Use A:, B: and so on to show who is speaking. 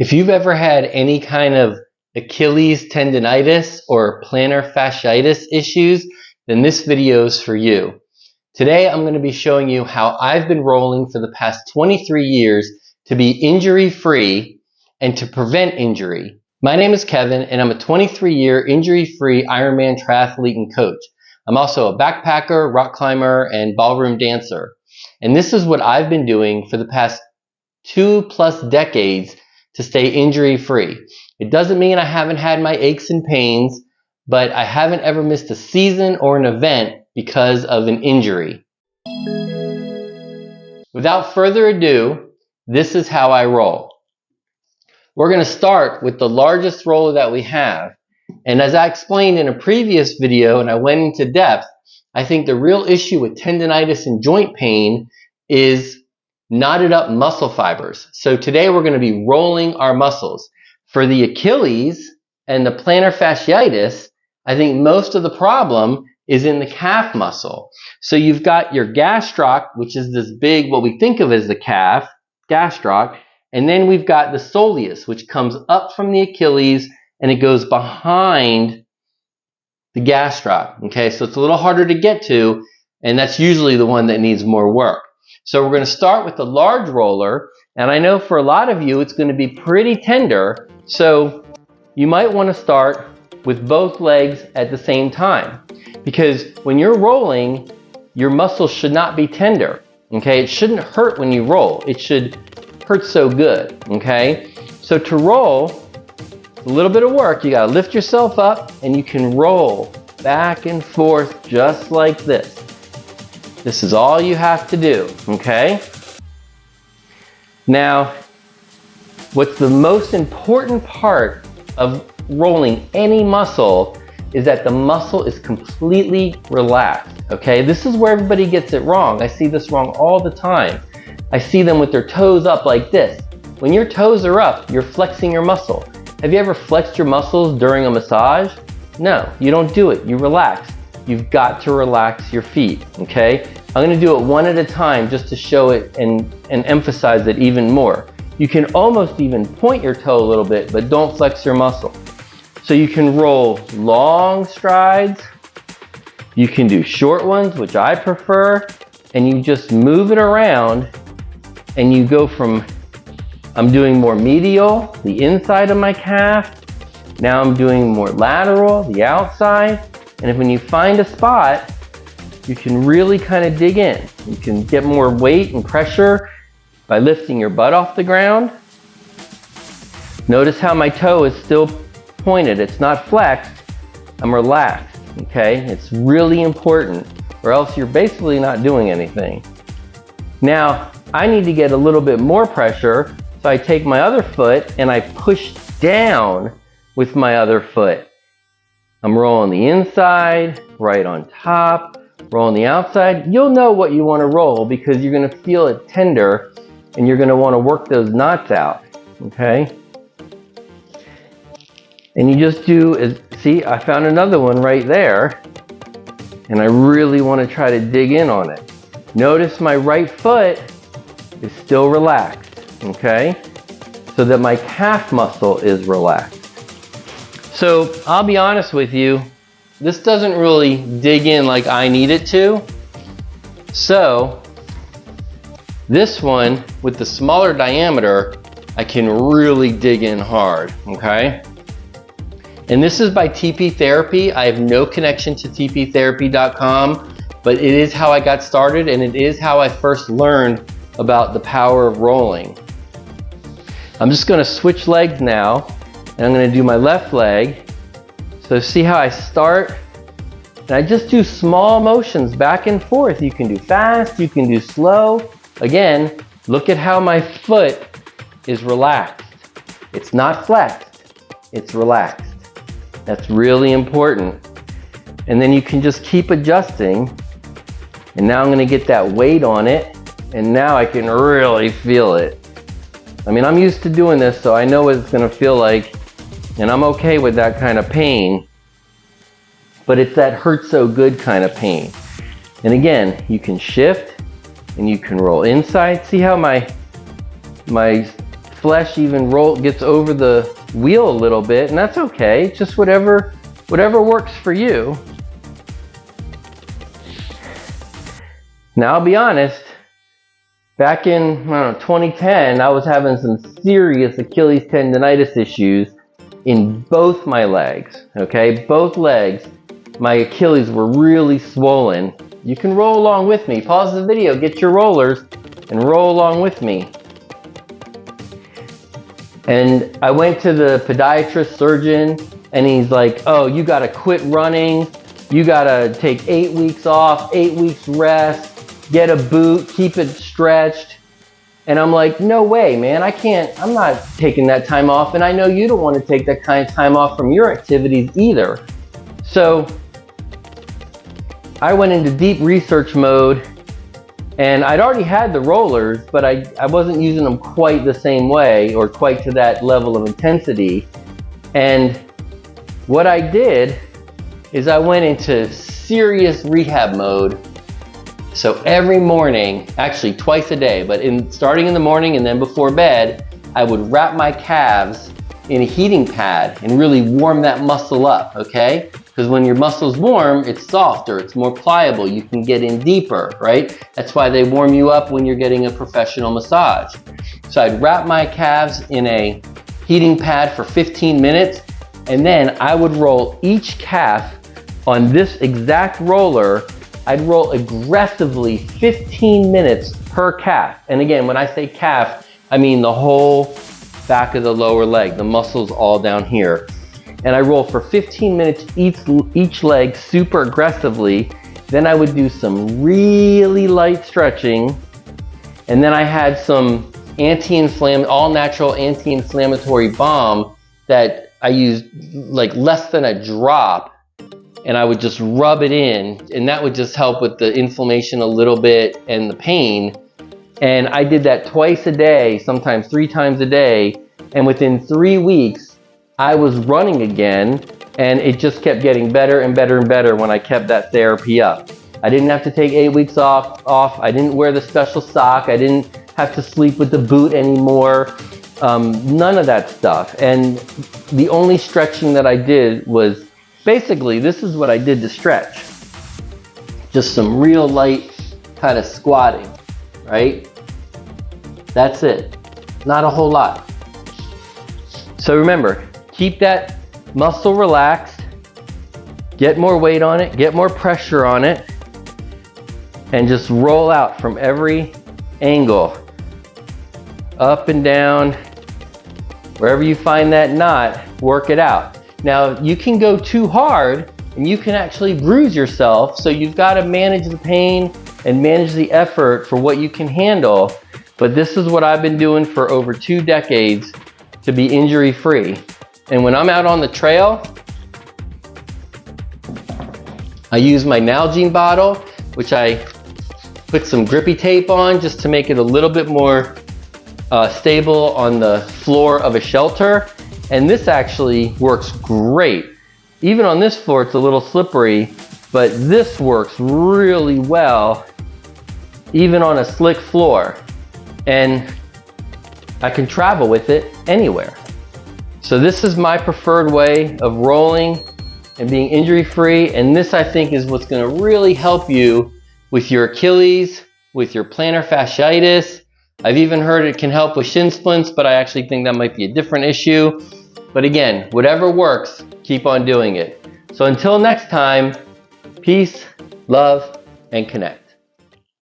A: If you've ever had any kind of Achilles tendinitis or plantar fasciitis issues, then this video is for you. Today I'm going to be showing you how I've been rolling for the past 23 years to be injury-free and to prevent injury. My name is Kevin and I'm a 23-year injury-free Ironman Triathlete Coach. I'm also a backpacker, rock climber, and ballroom dancer. And this is what I've been doing for the past 2+ decades to stay injury-free. It doesn't mean I haven't had my aches and pains, but I haven't ever missed a season or an event because of an injury. Without further ado, this is how I roll. We're going to start with the largest roller that we have. And as I explained in a previous video, and I went into depth, I think the real issue with tendinitis and joint pain is knotted up muscle fibers. So today we're going to be rolling our muscles. For the Achilles and the plantar fasciitis, I think most of the problem is in the calf muscle. So you've got your gastroc, which is this big, what we think of as the calf, gastroc, and then we've got the soleus, which comes up from the Achilles and it goes behind the gastroc. Okay, so it's a little harder to get to, and that's usually the one that needs more work. So we're going to start with the large roller, and I know for a lot of you it's going to be pretty tender, so you might want to start with both legs at the same time, because when you're rolling, your muscles should not be tender. Okay, it shouldn't hurt when you roll. It should hurt so good. Okay, so to roll, a little bit of work. You got to lift yourself up, and you can roll back and forth just like this. This is all you have to do, okay? Now, what's the most important part of rolling any muscle is that the muscle is completely relaxed, okay? This is where everybody gets it wrong. I see this wrong all the time. I see them with their toes up like this. When your toes are up, you're flexing your muscle. Have you ever flexed your muscles during a massage? No, you don't do it. You relax. You've got to relax your feet, okay? I'm going to do it one at a time just to show it and emphasize it even more. You can almost even point your toe a little bit, but don't flex your muscle. So you can roll long strides. You can do short ones, which I prefer, and you just move it around and you go from, I'm doing more medial, the inside of my calf. Now I'm doing more lateral, the outside. And when you find a spot, you can really kind of dig in. You can get more weight and pressure by lifting your butt off the ground. Notice how my toe is still pointed. It's not flexed. I'm relaxed, okay? It's really important, or else you're basically not doing anything. Now, I need to get a little bit more pressure, so I take my other foot and I push down with my other foot. I'm rolling the inside, right on top, rolling the outside. You'll know what you want to roll because you're going to feel it tender and you're going to want to work those knots out, okay? And you just do, see, I found another one right there and I really want to try to dig in on it. Notice my right foot is still relaxed, okay? So that my calf muscle is relaxed. So I'll be honest with you, this doesn't really dig in like I need it to. So this one with the smaller diameter, I can really dig in hard, okay? And this is by TP Therapy. I have no connection to tptherapy.com, but it is how I got started and it is how I first learned about the power of rolling. I'm just gonna switch legs now. And I'm going to do my left leg. So see how I start? And I just do small motions back and forth. You can do fast, you can do slow. Again, look at how my foot is relaxed. It's not flexed, it's relaxed. That's really important. And then you can just keep adjusting. And now I'm going to get that weight on it. And now I can really feel it. I mean, I'm used to doing this, so I know what it's going to feel like. And I'm okay with that kind of pain, but it's that hurt so good kind of pain. And again, you can shift and you can roll inside. See how my flesh even gets over the wheel a little bit, and that's okay. Just whatever works for you. Now I'll be honest, back in 2010, I was having some serious Achilles tendinitis issues in both my legs, okay? Both legs, my Achilles were really swollen. You can roll along with me. Pause the video, get your rollers, and roll along with me. And I went to the podiatrist surgeon, and he's like, oh, you gotta quit running. You gotta take 8 weeks off, 8 weeks rest, get a boot, keep it stretched. And I'm like, no way, man, I'm not taking that time off, and I know you don't want to take that kind of time off from your activities either. So I went into deep research mode, and I'd already had the rollers, but I wasn't using them quite the same way or quite to that level of intensity. And what I did is I went into serious rehab mode. So every morning, actually twice a day, but starting in the morning and then before bed, I would wrap my calves in a heating pad and really warm that muscle up, okay? Because when your muscle's warm, it's softer, it's more pliable, you can get in deeper, right? That's why they warm you up when you're getting a professional massage. So I'd wrap my calves in a heating pad for 15 minutes, and then I would roll each calf on this exact roller. I'd roll aggressively 15 minutes per calf. And again, when I say calf, I mean the whole back of the lower leg, the muscles all down here. And I roll for 15 minutes each leg super aggressively. Then I would do some really light stretching. And then I had some all natural anti-inflammatory balm that I used like less than a drop. And I would just rub it in, and that would just help with the inflammation a little bit and the pain. And I did that twice a day, sometimes 3 times a day. And within 3 weeks, I was running again, and it just kept getting better and better and better when I kept that therapy up. I didn't have to take 8 weeks off. I didn't wear the special sock. I didn't have to sleep with the boot anymore. None of that stuff. And the only stretching that I did was, basically, this is what I did to stretch. Just some real light kind of squatting, right? That's it. Not a whole lot. So remember, keep that muscle relaxed, get more weight on it, get more pressure on it, and just roll out from every angle. Up and down, wherever you find that knot, work it out. Now, you can go too hard and you can actually bruise yourself, so you've got to manage the pain and manage the effort for what you can handle. But this is what I've been doing for over 2 decades to be injury-free. And when I'm out on the trail, I use my Nalgene bottle, which I put some grippy tape on just to make it a little bit more stable on the floor of a shelter. And this actually works great. Even on this floor, it's a little slippery, but this works really well, even on a slick floor. And I can travel with it anywhere. So this is my preferred way of rolling and being injury-free. And this, I think, is what's gonna really help you with your Achilles, with your plantar fasciitis. I've even heard it can help with shin splints, but I actually think that might be a different issue. But again, whatever works, keep on doing it. So until next time, peace, love, and connect.